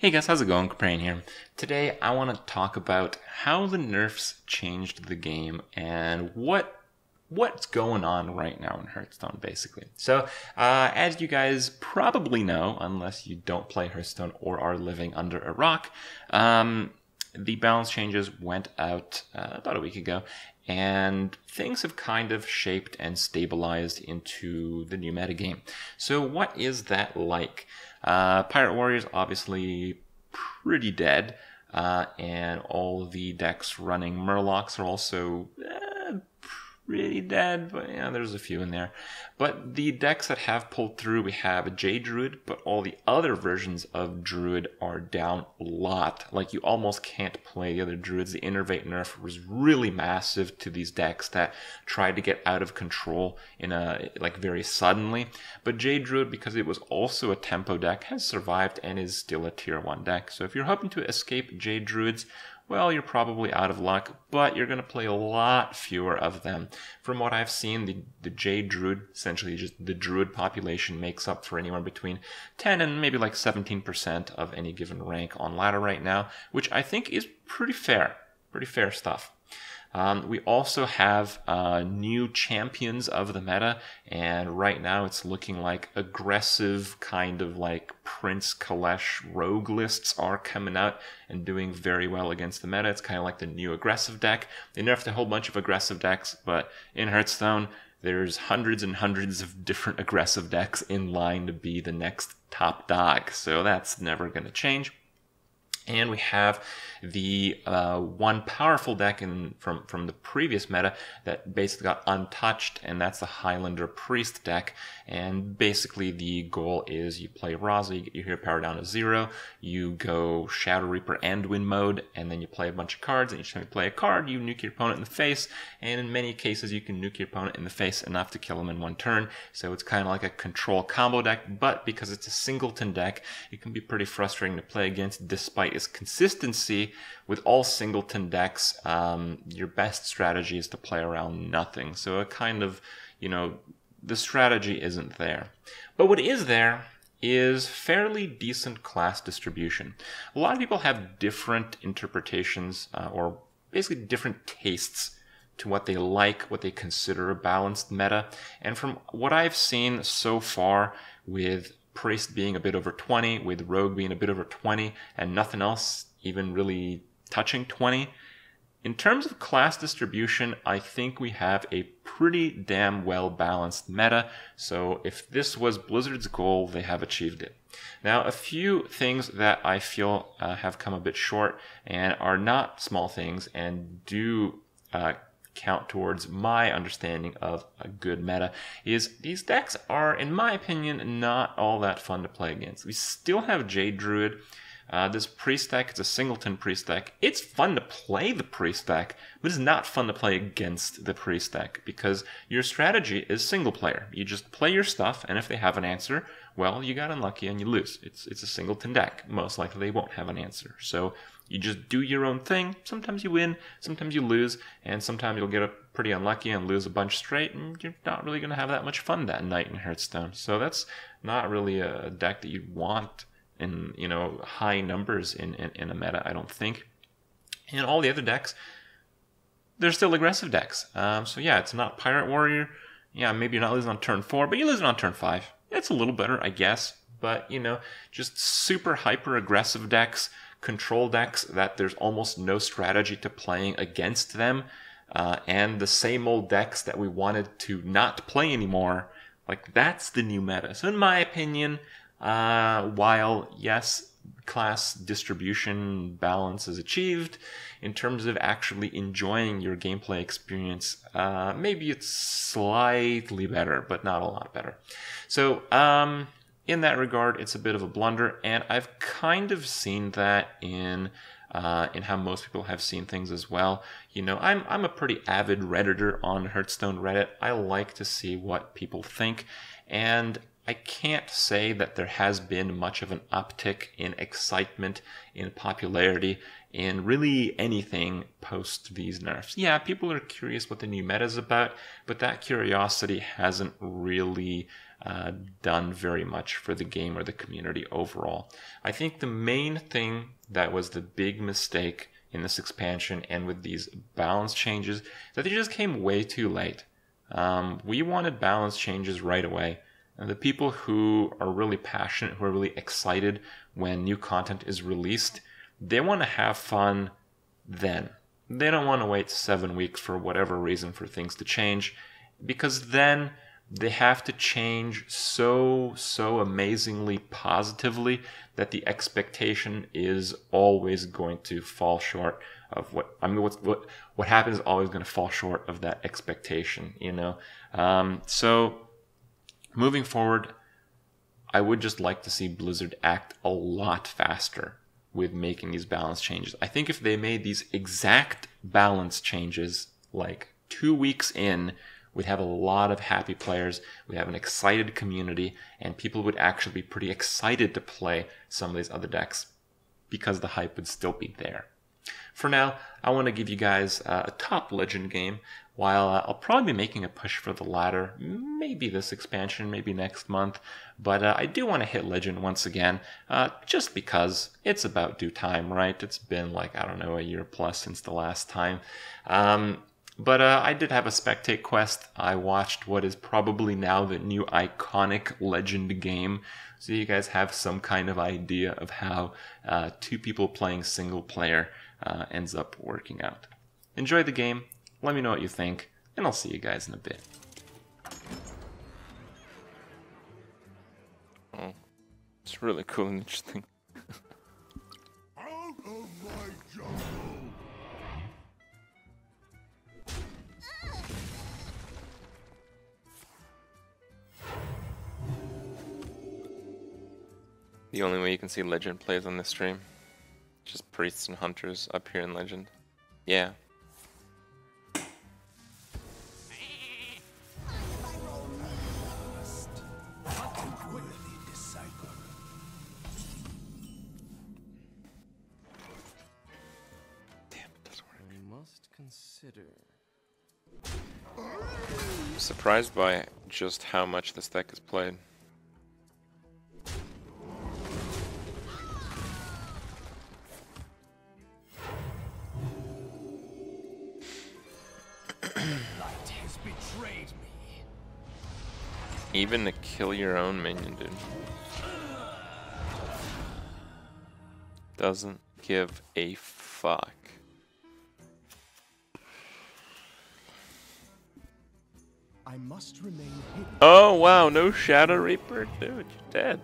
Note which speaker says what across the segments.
Speaker 1: Hey guys, how's it going? Kripparrian here. Today I want to talk about how the nerfs changed the game and what's going on right now in Hearthstone, basically. So, as you guys probably know, unless you don't play Hearthstone or are living under a rock, the balance changes went out about a week ago, and things have kind of shaped and stabilized into the new metagame. So what is that like? Pirate Warriors obviously pretty dead, and all the decks running Murlocs are also pretty dead, but yeah, there's a few in there. But the decks that have pulled through, we have a Jade Druid, but all the other versions of Druid are down a lot. Like, you almost can't play the other Druids. The Innervate nerf was really massive to these decks that tried to get out of control in very suddenly. But Jade Druid, because it was also a tempo deck, has survived and is still a tier 1 deck. So if you're hoping to escape Jade Druids, well, you're probably out of luck, but you're going to play a lot fewer of them. From what I've seen, the Jade Druid, essentially just the Druid population, makes up for anywhere between 10 and maybe like 17% of any given rank on ladder right now, which I think is pretty fair stuff. We also have new champions of the meta, and right now it's looking like aggressive kind of like Prince Kalesh rogue lists are coming out and doing very well against the meta. It's kind of like the new aggressive deck. They nerfed a whole bunch of aggressive decks, but in Hearthstone, there's hundreds and hundreds of different aggressive decks in line to be the next top dog, so that's never going to change. And we have the one powerful deck from the previous meta that basically got untouched, and that's the Highlander Priest deck. And basically the goal is you play Raza, you get your hero power down to 0, you go Shadow Reaper Anduin mode, and then you play a bunch of cards, and each time you play a card, you nuke your opponent in the face, and in many cases you can nuke your opponent in the face enough to kill him in one turn. So it's kind of like a control combo deck, but because it's a singleton deck, it can be pretty frustrating to play against despite its consistency. With all singleton decks, your best strategy is to play around nothing. So it kind of, the strategy isn't there. But what is there is fairly decent class distribution. A lot of people have different interpretations or basically different tastes to what they like, what they consider a balanced meta. And from what I've seen so far, with Priest being a bit over 20, with Rogue being a bit over 20, and nothing else even really touching 20. In terms of class distribution, I think we have a pretty damn well balanced meta. So if this was Blizzard's goal, they have achieved it. Now, a few things that I feel have come a bit short and are not small things and do count towards my understanding of a good meta is these decks are, in my opinion, not all that fun to play against. We still have Jade Druid. This Priest deck, it's a singleton Priest deck. It's fun to play the Priest deck, but it's not fun to play against the Priest deck because your strategy is single player. You just play your stuff, and if they have an answer, well, you got unlucky and you lose. It's a singleton deck. Most likely they won't have an answer. So you just do your own thing. Sometimes you win, sometimes you lose, and sometimes you'll get pretty unlucky and lose a bunch straight, and you're not really going to have that much fun that night in Hearthstone. So that's not really a deck that you want in high numbers in a meta, I don't think. And all the other decks, they're still aggressive decks. So yeah, it's not Pirate Warrior. Yeah, maybe you're not losing on turn 4, but you're losing on turn 5. It's a little better, I guess. But, just super hyper aggressive decks, control decks that there's almost no strategy to playing against them, and the same old decks that we wanted to not play anymore. Like, that's the new meta. So in my opinion, while, yes, class distribution balance is achieved, in terms of actually enjoying your gameplay experience, maybe it's slightly better, but not a lot better. So, in that regard, it's a bit of a blunder, and I've kind of seen that in how most people have seen things as well. I'm a pretty avid Redditor on Hearthstone Reddit. I like to see what people think, and I can't say that there has been much of an uptick in excitement, in popularity, in really anything post these nerfs. Yeah, people are curious what the new meta is about, but that curiosity hasn't really done very much for the game or the community overall. I think the main thing that was the big mistake in this expansion and with these balance changes is that they just came way too late. We wanted balance changes right away. And the people who are really passionate, who are really excited when new content is released, they want to have fun then. They don't want to wait 7 weeks for whatever reason for things to change, because then they have to change so amazingly positively that the expectation is always going to fall short of what happens is always going to fall short of that expectation, you know. So moving forward, I would just like to see Blizzard act a lot faster with making these balance changes. I think if they made these exact balance changes like 2 weeks in, we'd have a lot of happy players, we'd have an excited community, and people would actually be pretty excited to play some of these other decks because the hype would still be there. For now, I want to give you guys a top Legend game, while I'll probably be making a push for the ladder, maybe this expansion, maybe next month, but I do want to hit Legend once again, just because it's about due time, right? It's been like, I don't know, a year plus since the last time. But I did have a spectate quest. I watched what is probably now the new iconic Legend game, so you guys have some kind of idea of how 2 people playing single player ends up working out. Enjoy the game, let me know what you think, and I'll see you guys in a bit.
Speaker 2: Oh, it's really cool and interesting.
Speaker 3: Out of my jungle!
Speaker 2: The only way you can see Legend plays on this stream, just priests and hunters up here in Legend. Yeah. I'm surprised by just how much this deck is played. Even to kill your own minion, dude. Doesn't give a fuck.
Speaker 3: I must remain hidden.
Speaker 2: Oh wow, no Shadow Reaper? Dude, you're dead.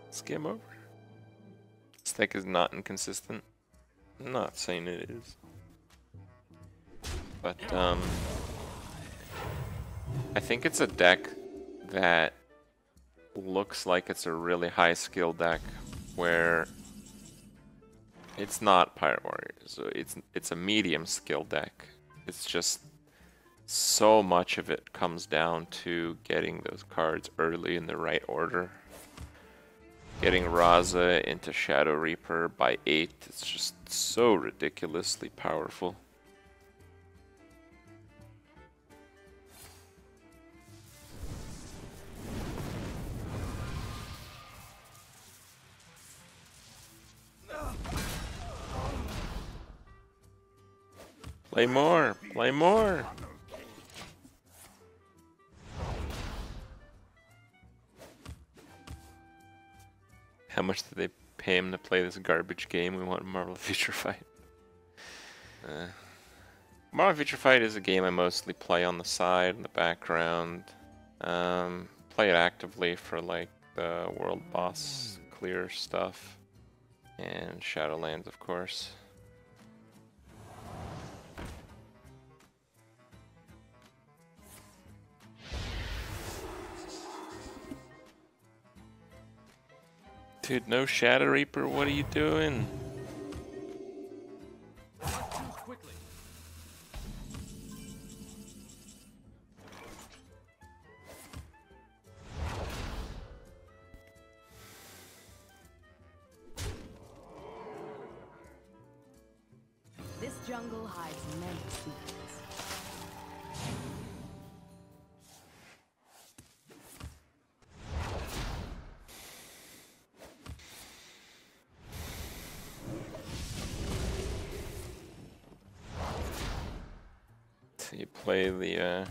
Speaker 2: It's game over. This deck is not inconsistent. I'm not saying it is. But, I think it's a deck that looks like it's a really high skill deck where it's not Pirate Warriors, so it's a medium skill deck. It's just so much of it comes down to getting those cards early in the right order. Getting Raza into Shadow Reaper by 8, it's just so ridiculously powerful. Play more! Play more! How much did they pay him to play this garbage game? We want Marvel Future Fight. Marvel Future Fight is a game I mostly play on the side, in the background. Play it actively for like the world boss clear stuff. And Shadowlands, of course. Dude, no Shadow Reaper, what are you doing?
Speaker 4: This jungle hides many secrets.
Speaker 2: You play the,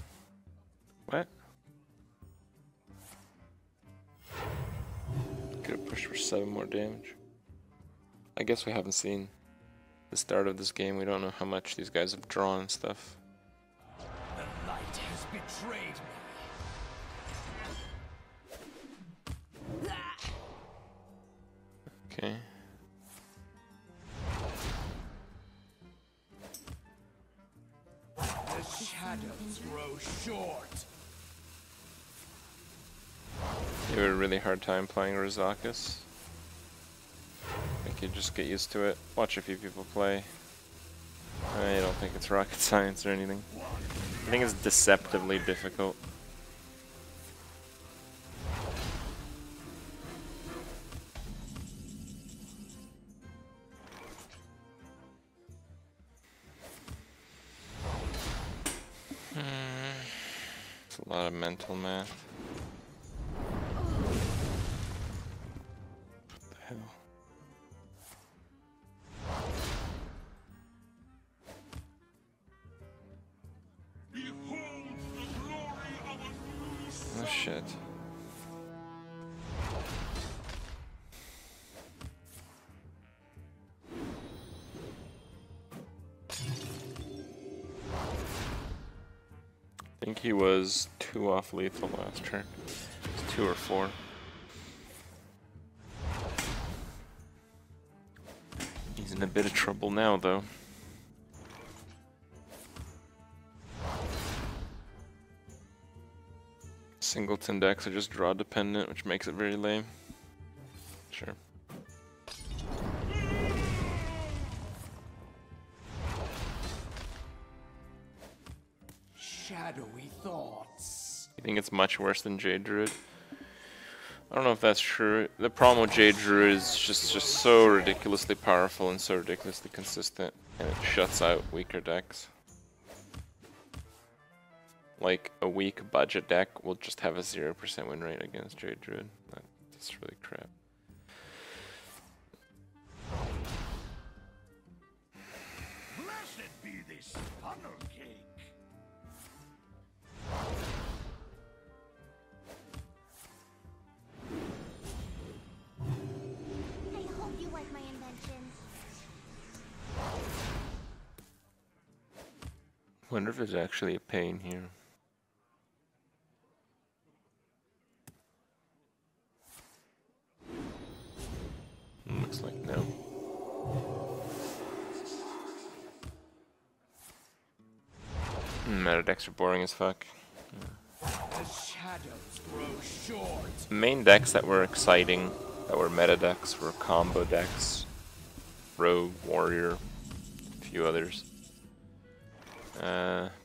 Speaker 2: what? Could have pushed for 7 more damage. I guess we haven't seen the start of this game. We don't know how much these guys have drawn and stuff.
Speaker 3: The light has betrayed me.
Speaker 2: Okay.
Speaker 3: The shadows grow short.
Speaker 2: You have a really hard time playing Rizakis. I think you just get used to it. Watch a few people play. I don't think it's rocket science or anything. I think it's deceptively difficult. It's a lot of mental math. What the hell? Oh shit. I think he was 2 off lethal last turn. It's 2 or 4. He's in a bit of trouble now, though. Singleton decks are just draw dependent, which makes it very lame. Sure.
Speaker 3: Shadowy thoughts.
Speaker 2: You think it's much worse than Jade Druid? I don't know if that's true. The problem with Jade Druid is just so ridiculously powerful and so ridiculously consistent, and it shuts out weaker decks. Like, a weak budget deck will just have a 0% win rate against Jade Druid. That's really crap.
Speaker 3: Blessed be this funnel cake.
Speaker 5: I hope you like my invention.
Speaker 2: Wonder if there's actually a pain here. Looks like no. Meta decks are boring as fuck.
Speaker 3: The shadows grow short.
Speaker 2: The main decks that were exciting, that were meta decks, were combo decks, Rogue, Warrior, a few others.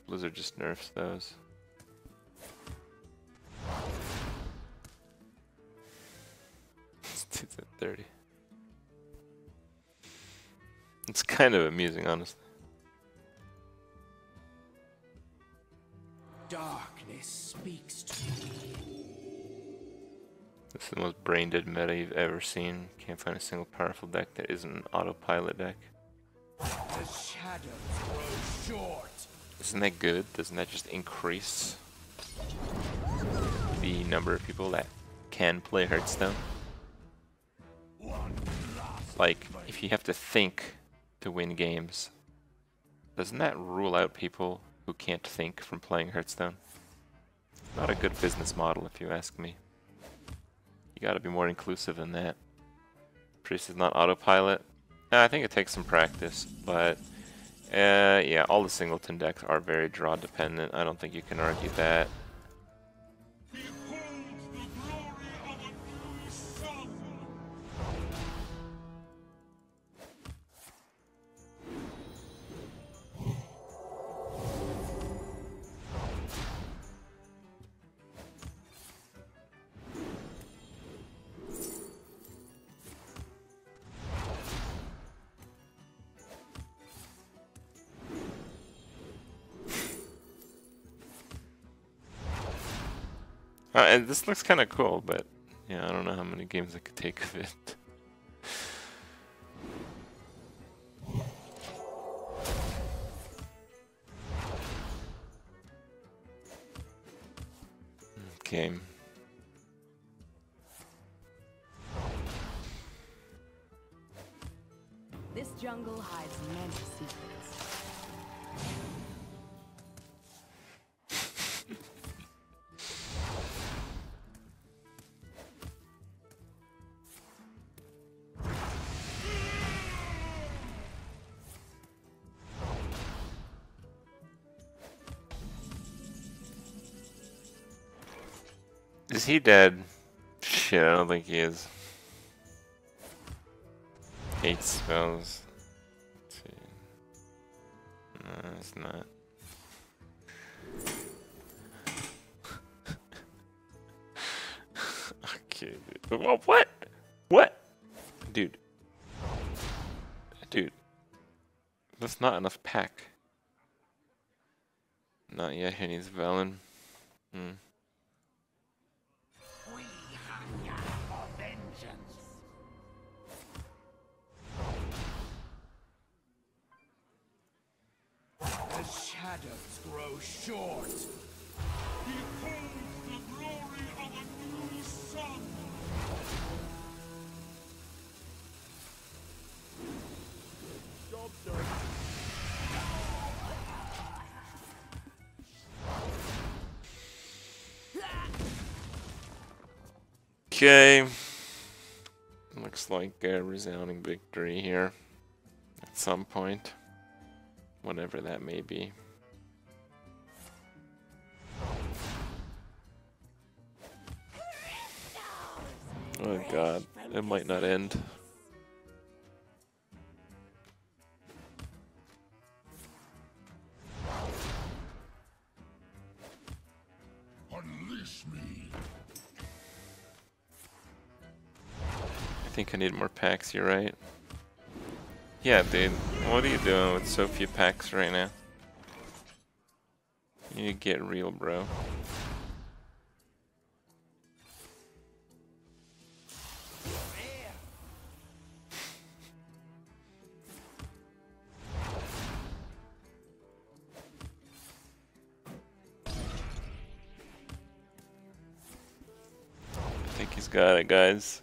Speaker 2: Blizzard just nerfs those. It's at 30. It's kind of amusing, honestly.
Speaker 3: Darkness speaks to me.
Speaker 2: This is the most brain dead meta you've ever seen. Can't find a single powerful deck that isn't an autopilot deck.
Speaker 3: The shadows grow short.
Speaker 2: Isn't that good? Doesn't that just increase the number of people that can play Hearthstone? Like, if you have to think to win games, doesn't that rule out people who can't think from playing Hearthstone? Not a good business model, if you ask me. You gotta be more inclusive than that. Priest is not autopilot. I think it takes some practice, but yeah, all the singleton decks are very draw dependent. I don't think you can argue that. And this looks kind of cool, but yeah, I don't know how many games I could take of it. game.
Speaker 4: This jungle hides many secrets.
Speaker 2: Is he dead? Shit, I don't think he is. 8 spells. Let's see. No, it's not. Okay, dude. Oh, what? What? Dude. Dude. That's not enough pack. Not yet, he needs Velen.
Speaker 3: We hunger for vengeance. The shadows grow short. Behold the glory of a new sun. Job done.
Speaker 2: Okay. Looks like a resounding victory here. At some point. Whenever that may be. Oh god, it might not end.
Speaker 3: Unleash me.
Speaker 2: I think I need more packs, you're right. Yeah, dude, what are you doing with so few packs right now? You need to get real, bro. I think he's got it, guys.